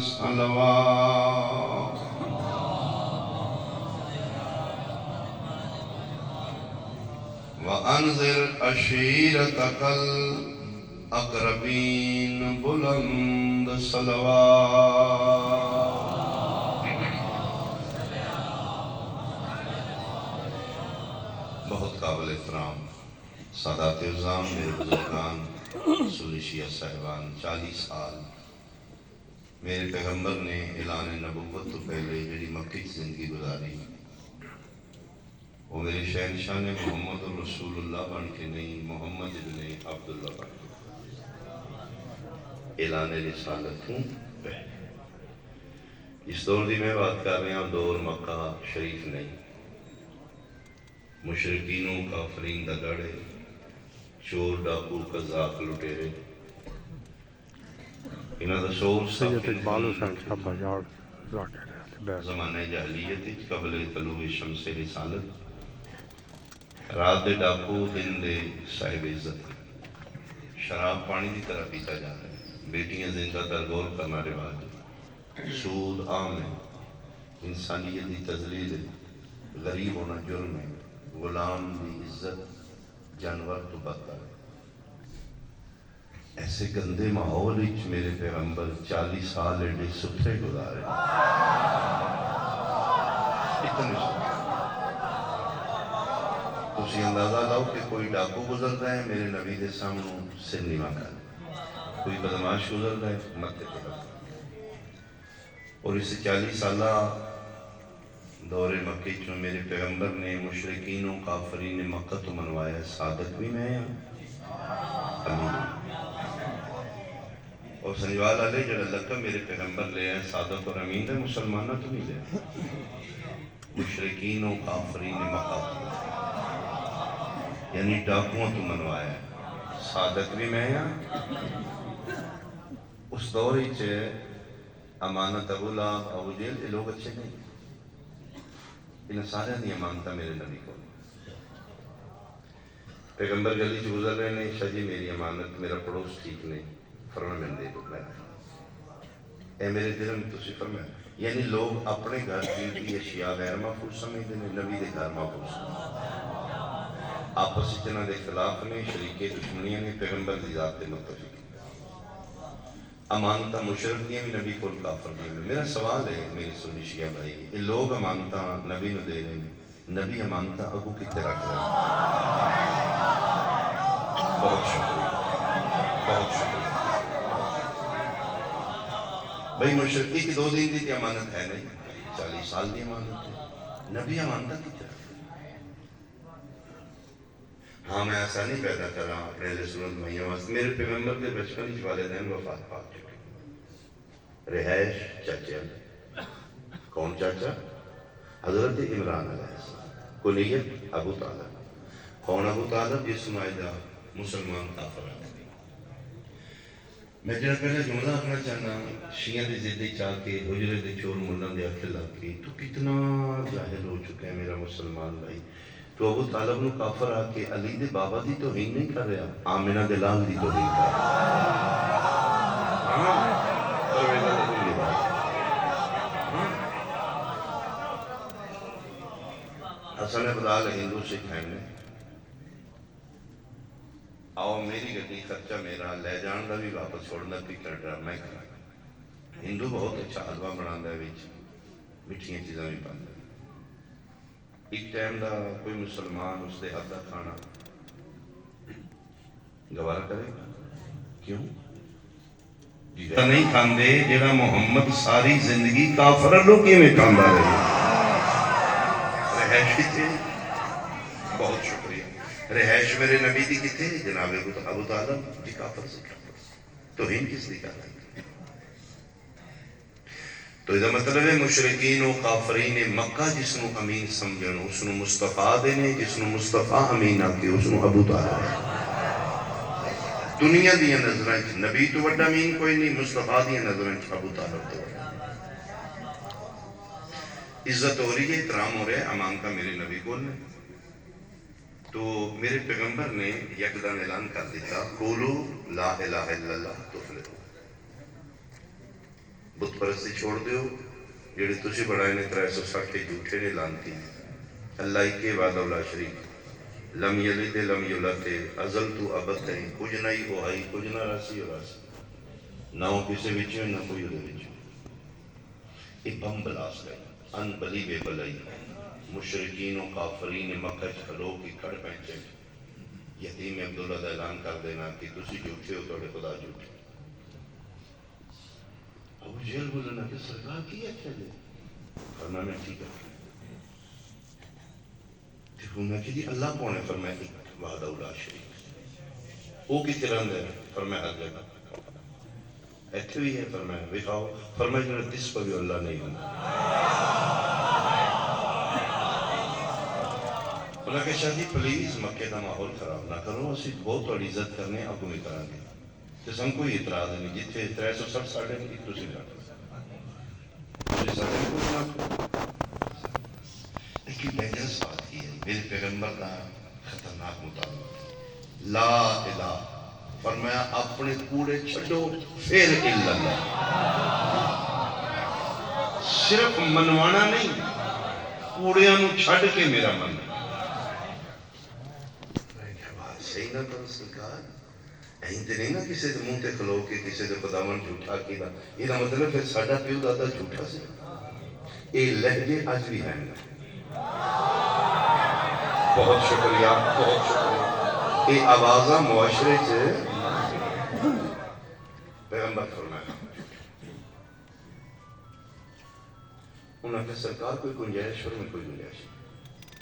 صلوات وأنذر عشيرتك الأقربين بلند صلوات. بہت قابل احترام سادات عظام، میرے بزرگان، سنی شیعہ صاحبان، 40 سال میرے پیغمبر نے اعلان نبوت تو پہلے جڑی مکہ کی زندگی گزاری، وہ میرے شہنشاہ نے محمد رسول اللہ بن کے نہیں، محمد ابن عبداللہ بن کے اعلان رسالت ہوں. اس دور دی میں بات کر رہا ہوں، دور مکہ شریف نہیں. مشرکینوں کافرین دا گڑے، چور ڈاکو قذاق لٹیرے، انہاں دا سور زمانہ جاہلیت قبل طلوع شمس رسالت. رات دے ڈاکو، دن دے صاحب عزت. شراب پانی دی طرح پیتا جا رہا ہے، بیٹیاں زندہ درگور کرنا رواج، سود عام ہے، انسانیت دی تذلیل ہے، غریب ہونا جرم ہے، غلام دی عزت جانور تو بدتر ہے. ایسے گندے ماحول وچ میرے پیغمبر 40 سال ایڈے ستھرے گزارے. تسی اندازہ لاؤ کہ کوئی ڈاکو گزرتا ہے میرے نبی دے سامنے سر نیواں کر، کوئی بدماش گزرتا ہے متے پہ. اور اس 40 سالہ دور مکہ چوں میرے پیغمبر نے مشرکین و کافرین مکہ تو منوایا. صادق بھی میں ہوں، امین. اور سنجوال علیہ جڑا لقب میرے پیغمبر لے آئے صادق اور امین ہے، مسلمانہ تو نہیں لے آئے. مشرکین و کافرین مکہ یعنی ڈاکووں تو منوایا ہے. صادق بھی میں ہوں. اس دور ہی چھے امانت ابو لہب، ابو جہل، یہ لوگ اچھے نہیں. انہیں سارے نہیں امانتا میرے نبی کو. پیغمبر گلی سے گزر رہے نہیں، شاہ جی میری امانت، میرا پڑوس ٹھیک نہیں، فرمایا میں دے دو. اے میرے دل میں تسی فرمایا. یعنی لوگ اپنے گھر کی اشیاء غیر محفوظ سمجھتے ہیں، نبی دے گھر محفوظ. آپس اتنا دے خلاف نے، شریکے دشمنیاں نے، پیغمبر دی ذات دے متفق. امانتہ مشرک دیا بھی نبی کو کافر دیا. میرا سوال ہے میری سنی شیعہ بھائی، یہ لوگ امانتہ نبی نو دے رہے ہیں، نبی امانتہ اگو کتے رکھ رہے ہیں. بہت شکریہ، بہت شکریہ. بھئی مشرقی کی 2 دن دی امانت ہے نہیں، 40 سال دی امانت ہے. نبی امانتہ کتے رکھ رہے ہیں. ہاں میں ایسا نہیں پیدا کر رہا اپنے رسولت بھائیوں واسطے. میرے پیغمبر کے بچپن کی والدین وفات پا چکے. رہائش چاچا. کون چاچا؟ حضرت عمران علیہ السلام. کنیت ابو طالب. کون ابو طالب؟ جس مائدہ مسلمان کافر آتے. میں جنہا پہلے جملہ اپنا چاہنا، شیعہ دی زدی چاہ کے حجرے دے چور ملن دے آخر لگ کے تو کتنا جاہل ہو چکے ہیں میرا مسلمان بھائی. تو ابو طالب نو کافر آ کے علی دے بابا دی توہین نہیں کر رہا، آمنہ دے لال دی توہین کر رہا. حسن بدال ہندو سکھ ہیں نے. آؤ میری گڈی خرچہ میرا، لے جان دا بھی واپس چھوڑنا بھی کرنا میں کرا. ہندو بہت اچھا حلوہ بناتا ہے، مٹھیاں چیزاں بھی پاتا ہے. ایک ٹائم دا کوئی مسلمان اس دے ہاتھ دا کھانا گوارا کرے گا؟ کیوں؟ نہیں کھاندے جڑا محمد ساری زندگی کافر لو کیویں کھاندا رہے. رہائش کتنے؟ بہت شکریہ. رہائش میرے نبی دی کتنے؟ جناب ابو طالب جی کافر سے کافر. توہین کس دی کر رہے ہیں؟ تو یہ مطلب ہے مشرکین و کافرین مکہ جس نو امین سمجھن اس نو مصطفیٰ دینے، جس نو مصطفیٰ امین آکے اس نو ابو طالب ہے. دنیا دیا نظریں نبی تو وڈا امین کوئی نہیں، مصطفیٰ دیا نظریں ابو طالب تو وڈا. عزت ہو رہی ہے، احترام ہو رہا ہے، امانتہ میرے نبی کو نے. تو میرے پیغمبر نے یکدم اعلان کر دیتا، قولو لا الہ الا اللہ تفلحوا. بت پرستی چھوڑ دیو جڑے تسی بڑھائے نے 360 جھوٹے نے لانتی اللہ ایک وعدہ لا شریک لم یلد لم یولد ازل تو ابد تھی کچھ نہ ہی وہ آئی کچھ نہ راسی اور راسی نہ وہ کسی وچوں نہ کوئی دے وچوں یہ بم بلاس گئی unbelievable ہے مشرکین و کافرین مکہ کھلو کی کھڑ پہنچے یتیم عبداللہ دا اعلان کر دینا کہ تسی جھوٹے ہو توڑے خدا جھوٹے ابو جہل بولنا کہ سرکار کی ہے چلے فرمایا میں ٹھیک ہے دیکھوں میں کہ جی اللہ کون ہے فرمایا ایک وحدہ الا شریک وہ کی طرح ہے فرمایا ہر جگہ ایتھے بھی ہے فرمایا بکھاؤ فرمایا جنہوں تس پر بھی اللہ نہیں ہونا انہوں نے کہا شاہ جی پلیز مکہ دا ماحول خراب نہ کرو اسی بہت بڑی عزت کرنے اب نہیں کریں گے جس ہم کوئی اعتراض نہیں جتنے 360 ساڑھے نہیں ایک دوسری رکھ ایک ڈینجرس بات کی ہے میرے پیغمبر کا خطرناک مطابق لا الہ فرمایا اپنے کوڑے چھڑو پھر اللہ صرف منوانا نہیں کوڑیاں نو چھڑ کے میرا من صحیح نہ کرو سرکار این تے نہیں نا کسی دے منہ تے کھلو کے کسی دے خداون جھوٹا کیتا یہ مطلب پھر ساڈا پیو دادا جھوٹا سی یہ لہجے اج بھی ہیں بہت شکریہ یہ آوازاں معاشرے سے پیغمبر فرمایا انہوں نے سرکار کوئی گنجائش پر میں کوئی گنجائش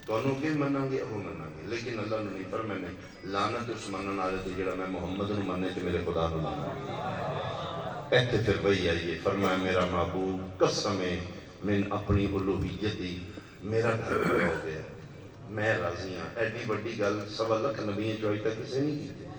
تونوں کے مننا گے ابو مننا گے لیکن اللہ نے نہیں پر میں نے لعنت اس منن والے تے جڑا میں محمد نو مننے تے میرے خدا نو مننا ایتھے پھر وہی آئیے فرمایا میرا معبود قسم من اپنی الوہیتی میرا گھر ہو گیا میں راضی ہوں ایڈی بڑی گل 1.25 لاکھ نبی چوئی تک کسی نہیں کی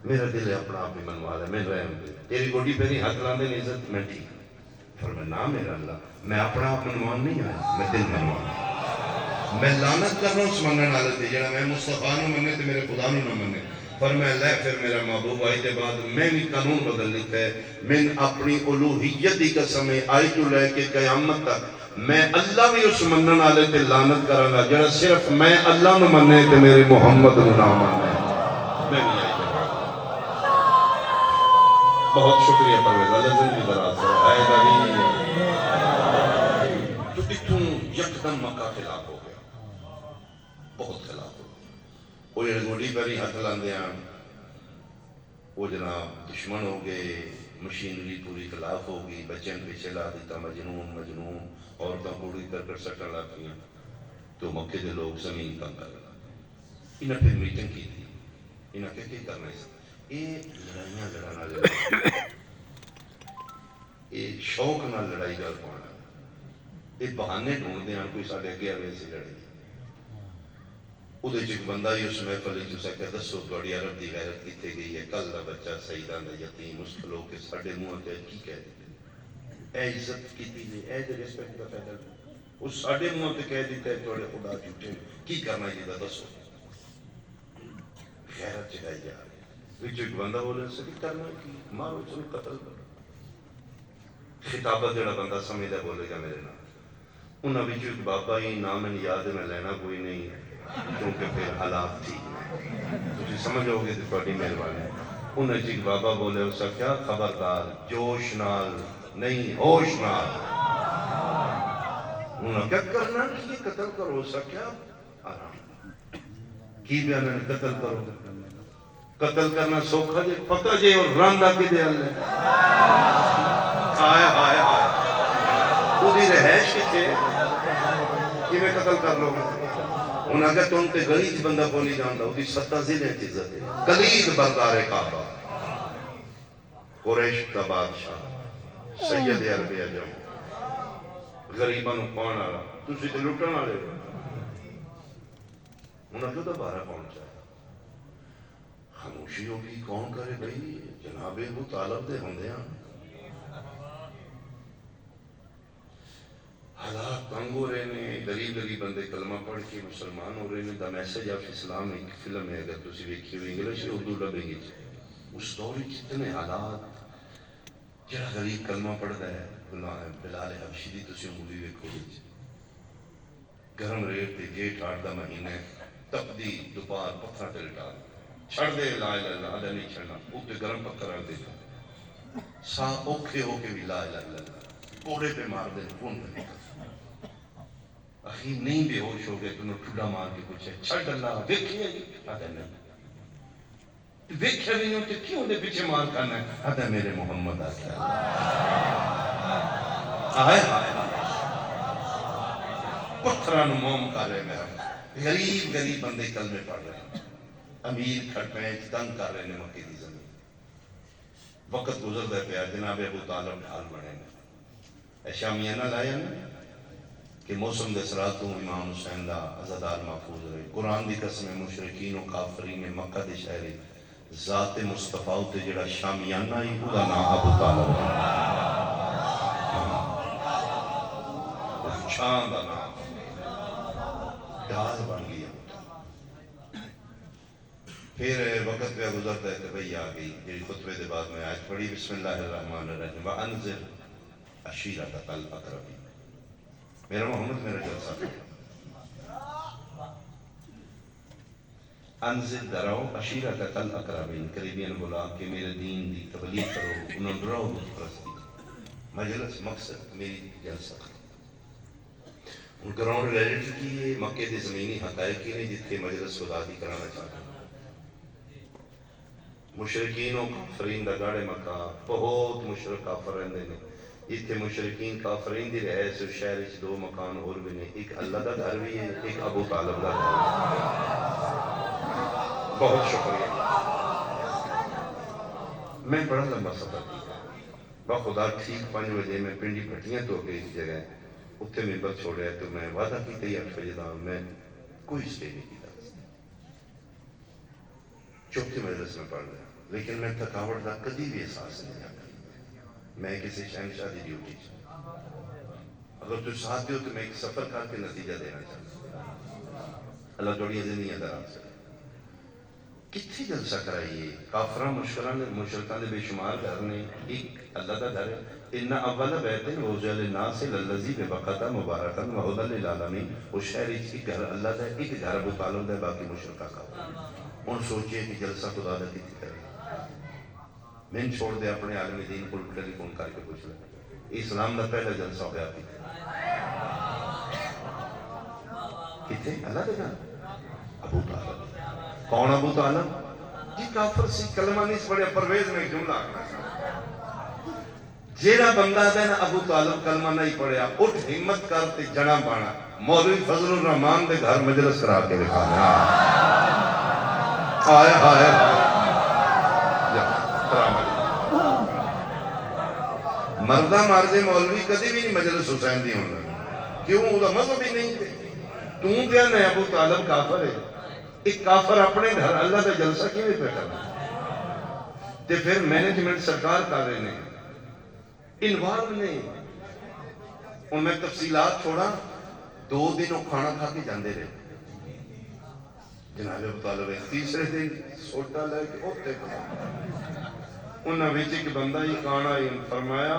میرا دل اپنا آپ ہی منوا لے میں رحم دے تیری گوڈی پہ ہاتھ لاندے نہیں عزت میں ٹھیک فرمایا نہ میرا اللہ میں اپنا آپ منوان نہیں آیا میں دل منوان میں لعنت کر رہا ہوں اس منن والے تے جڑا میں مصطفیٰ نو مننے تے میرے خدا نو نہ مننے پر میں لے پھر میرا محبوب آئی کے بعد میں بھی قانون بدل لیتا ہے من اپنی الوہیت کی قسم آئی تو لے کے قیامت تک میں اللہ بھی اس منن والے تے لعنت کراں گا جڑا صرف میں اللہ نو مننے تے میرے محمد نو نہ مننے میں بھی آئی بہت شکریہ پرویز اللہ زندگی دراز ہے اے نبی تو اتوں یکدم مکہ خلاف ہو گیا بہت خلاف ہو وہ جڑے گوڑی پر ہی ہاتھ لاندے ہیں وہ جناب دشمن ہو گئے مشینری پوری خلاف ہو گئی بچوں پیچھے لا دیتا مجنون عورتوں کوڑی کر سٹن لاتی ہیں تو مکے دے لوگ زمین تنگ کر لگا انہیں پھر میٹنگ کی تھی انہیں کیا کرنا ہے یہ لڑائیاں لڑانا لڑائی یہ شوق نہ لڑائی گل پانا یہ بہانے ڈھونڈتے ہیں کوئی سارے اگے آئے سے لڑائی وہ ایک بندہ ہی اس محفل جو سکے دسو تھوڑی عرب دی غیرت کیتے گئی ہے کل دا بچہ سیدہ دا یتیم اس کھلو کے ساڑھے منہ تے کی کہہ دیتے اے عزت کیتی جی اے دے ریسپیکٹ کا پیدا اس ساڑھے منہ تے کہہ دیتے ہیں تھوڑے خدا جھوٹے کی کرنا جی دا دسو غیرت چکائی جا رہی ہے ایک بندہ بولے سے کی کرنا کی مارو چلو قتل کرو خطابت جڑا بندہ سمجھے بولے گا میرے نام انہاں بھی ایک بابا ہی نام میں یاد میں لینا کوئی نہیں ہے کیونکہ پھر حالات تھی تجھے سمجھو گے تو بڑی مہربانی انہیں ایک بابا بولے اسا کیا خبردار جوش نال نہیں ہوش نال انہوں کیا کرنا کہ یہ قتل کرو اسا کیا آرام کی بھی انہیں قتل کرو قتل کرنا سوکھا جے پکا جے اور راندہ کی دے اللہ آیا آیا آیا وہ دی رہائش کی تھے کہ میں قتل کر لوں گا انہوں نے کہا تو ان کے غلیظ بندہ کو نہیں جانتا وہ دی 7 ضلع کی عزت ہے غلیظ بردار کعبہ قریش کا بادشاہ سید عربی اجم غریباں نو پاؤن والا تسی تے لٹن والے انہوں نے دوبارہ پہنچا خاموشی ہوگی کون کرے بھائی جناب ابو طالب دے ہوندے ہیں حالات تنگ ہو رہے ہیں غریب بندے کلمہ پڑھ کے مسلمان ہو رہے ہیں دا میسج آف اسلام ایک فلم ہے اگر تسی دیکھی ہو انگلش اردو ڈبنگ اس دور کتنے حالات جڑا غریب کلمہ پڑھتا ہے بلال حبشی دی تسی انگلی ویکھو وچ گرم ریت تے جیٹھ آٹھ دا مہینہ تپدی دوپہر پتھر تے لٹا چھڑ دے لا الہ الا اللہ نہیں چھڑنا اوتے گرم پتھر رکھ دے سا اوکھے ہو کے بھی لا الہ الا اللہ کوڑے پہ مار دے خون پہ اخیر نہیں بے ہوش ہو گئے تنہوں ٹھڈا مار کے پوچھے چھڑ اللہ دیکھئے آدھا نہیں دیکھا بھی نہیں کہ کیوں دے پیچھے مار کرنا ہے آدھا میرے محمد آتا ہے آئے پتھران موم کر رہے میرا غریب غریب بندے کلمے پڑھ رہے ہیں امیر کھڑ پینچ تنگ کر رہے ہیں مکے دی زمین وقت گزر دے پیا جناب ابو طالب ڈھال بڑھے ہیں شامیہ نہ لایا نا کہ موسم دے سراتوں امام حسین دا عزادار محفوظ رہے قرآن دی قسم مشرکین و کافرین مکہ دے شہری ذات مصطفیٰ تے جڑا شامیانہ ہی اوہ نام ابو طالب ہے چھان دا نام ڈھال بن گیا پھر وقت پہ گزرتا ہے کہ بھئی آ گئی جی خطبے دے بعد میں آیت پڑھی بسم اللہ الرحمن الرحیم وَأَنزِرْ عَشِيرَتَكَ الْأَقْرَبِينَ میرا محمد میرا جلسہ انزل دراؤ عشیرتک الاقربین قریبین بلا کہ میرے دین دی تبلیغ کرو انہوں ڈراؤ بت پرستی مجلس مقصد میری جلسہ ان گراؤنڈ ریالٹی کی یہ مکے دے زمینی حقائق کی نہیں جتنے مجلس خدا دی کرانا چاہتے ہیں مشرکین و کافرین دا گاڑے مکہ بہت مشرک کافر رہندے نے اتنے مشرکین کافرین دی رہے سو شہر اچ دو مکان اور بھی نے ایک اللہ دا گھر بھی ہے ایک ابو طالب دا گھر بہت شکریہ میں بڑا لمبا سفر کیا بخدا ٹھیک 5 بجے میں پنڈی پھٹیاں تو کے ایک جگہ اتنے ممبر چھوڑے تو میں وعدہ کیتے ہی 8 بجے دا میں کوئی سٹے نہیں کیتا چوتھی مجلس میں پڑھ رہا لیکن میں تھکاوٹ دا کدی بھی احساس نہیں آتا میں کسی شہنشاہ دی ڈیوٹی اگر تو ساتھ ہو تو میں ایک سفر کر کے نتیجہ دینا چاہتا اللہ جوڑی زندگی اندر آپ سے کتنی جلسہ کرائیے کافران مشرکان دے بے شمار گھر نے ایک اللہ دا گھر ہے ان اول بیتن وضع للناس للذی ببقتا مبارکا وہدا للعالمین وہ شہر ایک گھر اللہ دا ایک گھر ابو طالب دا باقی مشرکہ کا ان سوچئے کہ جلسہ خدا دا کتنی کرے میں چھوڑ دے اپنے عالم دین کو ٹیلی فون کر کے پوچھ لیں اسلام دا پہلا جلسہ ہو گیا کتنے اللہ دے گھر ابو طالب کون ابو طالب جی کافر سی کلمہ نہیں پڑھیا پرویز میں ایک جملہ جیڑا بندہ دینا ابو طالب کلمہ نہیں پڑھیا اٹھ ہمت کرتے جڑا بانا مولوی فضل الرحمان دے گھر مجلس کرا کے دکھانا آئے آئے مردہ مردے مولوی کدی بھی نہیں مجلس حسین دی ہونا کیوں وہ مذہب ہی نہیں تھے توں دیا نہیں ابو طالب کافر ہے ایک کافر اپنے گھر اللہ کا جلسہ کیوں نہیں پہ کرنا تے پھر مینجمنٹ سرکار کر رہے ہیں انوالو نہیں ان میں تفصیلات چھوڑا 2 دن وہ کھانا کھا کے جاندے رہے جناب ابو طالب تیسرے دن سوٹا لے کے اوتے انہاں وچ ایک بندہ ہی کانا ہی فرمایا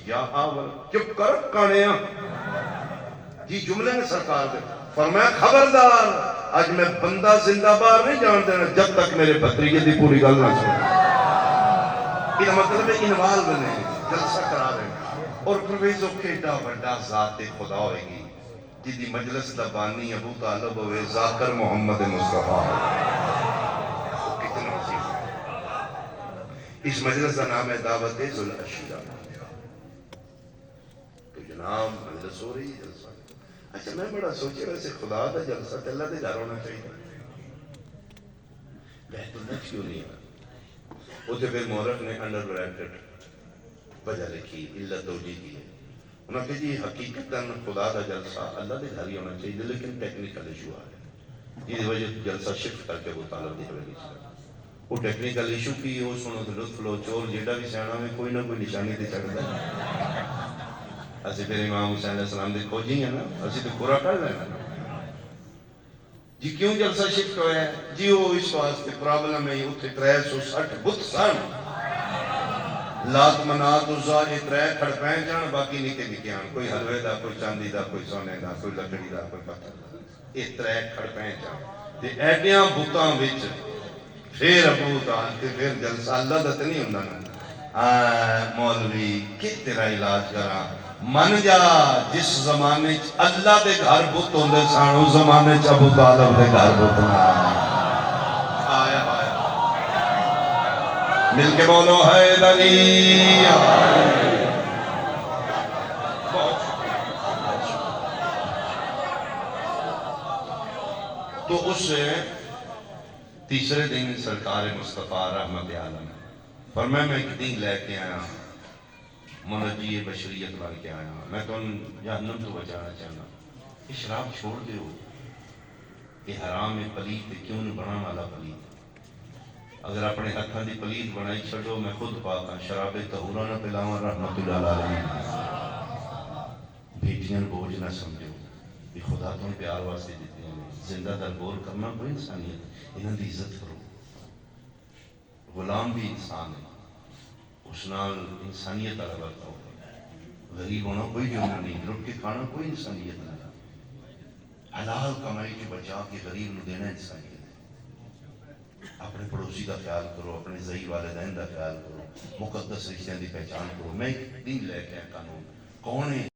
یا آور چپ کر کانیا جی جملے میں سرکار دے فرمایا خبردار آج میں بندہ زندہ بار نہیں جان دینا جب تک میرے بھتریجے دی پوری گل نہ سنے یہ مطلب ہے انوال بنے جلسہ کرا رہے ہیں اور پرویزوں کیٹا بڑا ذات خدا ہوئے گی جدی مجلس دا بانی ابو طالب ہوئے ذاکر محمد مصطفیٰ کتنا عظیم اس مجلس کا نام ہے دعوت ذو العشیرہ تو جناب مجلس ہو رہی ہے جلسہ اچھا میں بڑا سوچے ویسے خدا دا جلسہ تے اللہ دے گھر ہونا چاہیے بیت اللہ کیوں نہیں ہے وہ تے پھر مورخ نے انڈر بریکٹ وجہ لکھی علت توجیہ کی ہے انہوں نے جی حقیقت خدا دا جلسہ اللہ دے گھر ہی ہونا چاہیے لیکن ٹیکنیکل ایشو آ رہا ہے یہ وجہ جلسہ شفٹ کر کے ابو طالب دی حویلی سے وہ ٹیکنیکل ایشو کی وہ سنو تو لطف لو چور جیڑا بھی سیانا میں کوئی نہ کوئی نشانی تے چڑھتا ہے اسی پھر امام حسین علیہ السلام دے کھوجی ہیں نا اسی تو پورا کر لینا جی کیوں جلسہ شفٹ ہویا ہے جی وہ اس واسطے پرابلم ہے اتنے 360 بت سن لات منات عزا یہ ترے کھڑپیں جان باقی نکے نکے آن کوئی حلوے دا کوئی چاندی دا کوئی سونے دا کوئی لکڑی دا کوئی پتھر دا یہ ترے کھڑپیں جان تے ایڈیاں بھوتاں وچ پھر ابو تان تے پھر جلسہ اللہ دا تے نہیں ہوندا نا مولوی کہ تیرا علاج کراں من جا جس زمانے اللہ دے گھر بت ہوندے سن اس زمانے چ ابو طالب دے گھر بت نہ آیا آیا مل کے بولو حیدری تو اس تیسرے دن سرکار مصطفیٰ رحمت عالم فرمایا میں ایک دن لے کے آیا منجی بشریت بن کے آیا میں تو جہنم تو بچانا چاہنا یہ شراب چھوڑ دیو یہ حرام ہے پلیت کیوں نہیں بنا والا پلیت اگر اپنے ہاتھوں دی پلیت بنائی چھڑو میں خود پاک ہاں شراب طہورا نہ پلاواں رحمت اللہ علیہ بیٹیاں بوجھ نہ سمجھو یہ خدا تم پیار واسطے دیتے ہیں زندہ درگور کرنا کوئی انسانیت انہاں دی عزت کرو غلام بھی انسان ہے اس نال انسانیت والا برتاؤ غریب ہونا کوئی جرم نہیں لٹ کے کھانا کوئی انسانیت نہیں حلال کمائی کے بچا کے غریب نو دینا انسانیت ہے اپنے پڑوسی کا خیال کرو اپنے ضعیف والدین کا خیال کرو مقدس رشتوں کی پہچان کرو میں ایک دن لے کے قانون کون ہے